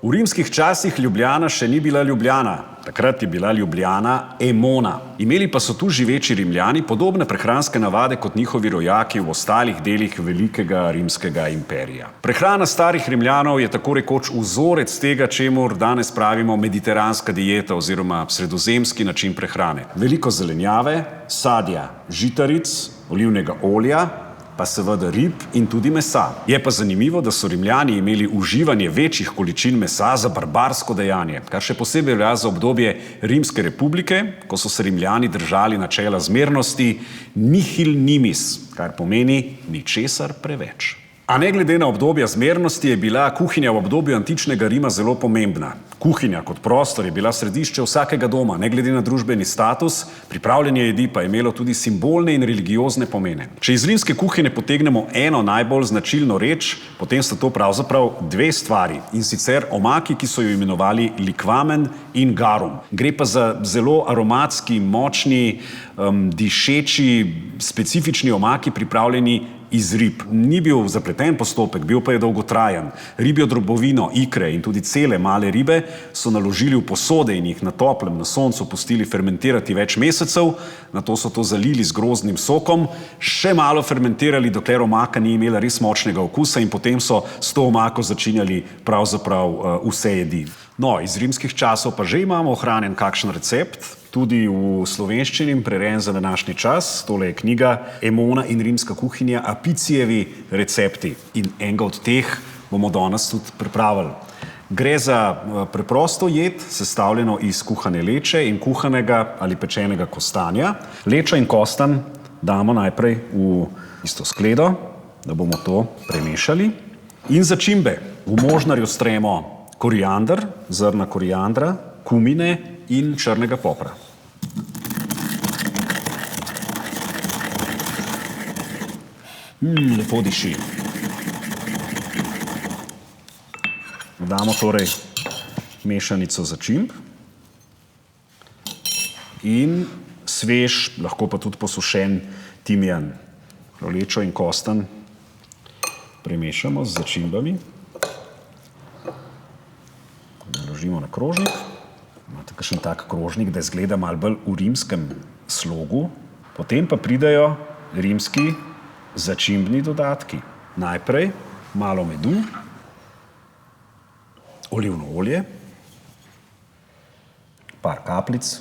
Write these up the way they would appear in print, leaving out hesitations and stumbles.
V rimskih časih Ljubljana še ni bila Ljubljana. Takrat je bila Ljubljana Emona. Imeli pa so tu živeči Rimljani podobne prehranske navade kot njihovi rojaki v ostalih delih velikega rimskega imperija. Prehrana starih Rimljanov je tako rekoč vzorec tega, čemur danes pravimo mediteranska dieta oziroma sredozemski način prehrane. Veliko zelenjave, sadja, žitaric, olivnega olja, pa seveda rib in tudi mesa. Je pa zanimivo, da so Rimljani imeli uživanje večjih količin mesa za barbarsko dejanje, kar še posebej velja za obdobje Rimske republike, ko so se Rimljani držali načela zmernosti nihil nimis, kar pomeni ničesar preveč. A ne glede na obdobja zmernosti je bila kuhinja v obdobju antičnega Rima zelo pomembna. Kuhinja kot prostor je bila središče vsakega doma, ne glede na družbeni status, pripravljanje jedi pa je imelo tudi simbolne in religiozne pomene. Če iz rimske kuhinje potegnemo eno najbolj značilno reč, potem sta to pravzaprav dve stvari, in sicer omaki, ki so jo imenovali liquamen in garum. Gre pa za zelo aromatski, močni, dišeči, specifični omaki, pripravljeni iz rib. Ni bil zapleten postopek, bil pa je dolgotrajen. Ribjo drobovino, ikre in tudi cele male ribe so naložili v posode in jih na toplem, na soncu pustili fermentirati več mesecev, nato so to zalili z grozdnim sokom, še malo fermentirali, dokler omaka ni imela res močnega okusa in potem so s to omako začinjali pravzaprav vse jedi. No, iz rimskih časov pa že imamo ohranjen kakšen recept, tudi v slovenščini prerejen za današnji čas. Tole je knjiga Emona in rimska kuhinja, Apicijevi recepti. In enega od teh bomo danes tudi pripravili. Gre za preprosto jed, sestavljeno iz kuhane leče in kuhanega ali pečenega kostanja. Leča in kostan damo najprej v isto skledo, da bomo to premešali. In začimbe. V možnarju stremo koriander, zrna koriandra, kumine in črnega popra. Lepo diši. Damo torej mešanico začimb in svež, lahko pa tudi posušen timijan. Lečo in kostan premešamo z začimbami. Naložimo na krožnik. Imate kakšen tak krožnik, da izgleda malo bolj v rimskem slogu. Potem pa pridejo rimski začimbni dodatki. Najprej malo medu, olivno olje, par kapljic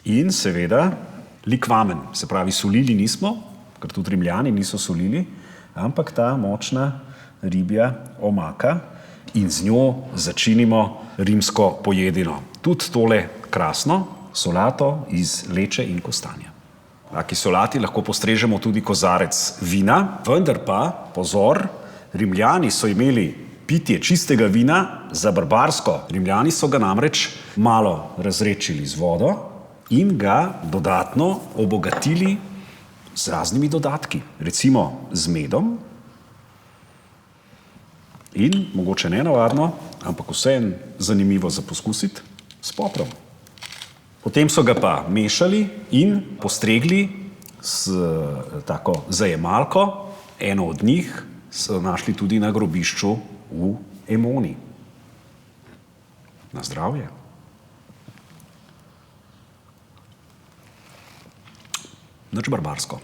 in seveda liquamen. Se pravi, solili nismo, ker tudi Rimljani niso solili, ampak ta močna ribja omaka in z njo začinimo rimsko pojedino. Tudi tole krasno solato iz leče in kostanja. Taki solati lahko postrežemo tudi kozarec vina, vendar pa, pozor, Rimljani so imeli pitje čistega vina za barbarsko. Rimljani so ga namreč malo razredčili z vodo in ga dodatno obogatili z raznimi dodatki. Recimo z medom in, mogoče nenavadno, ampak vseeno zanimivo za poskusiti, s poprom. Potem so ga pa mešali in postregli s tako zajemalko. Eno od njih so našli tudi na grobišču v Emoni. Na zdravje. Nič barbarsko.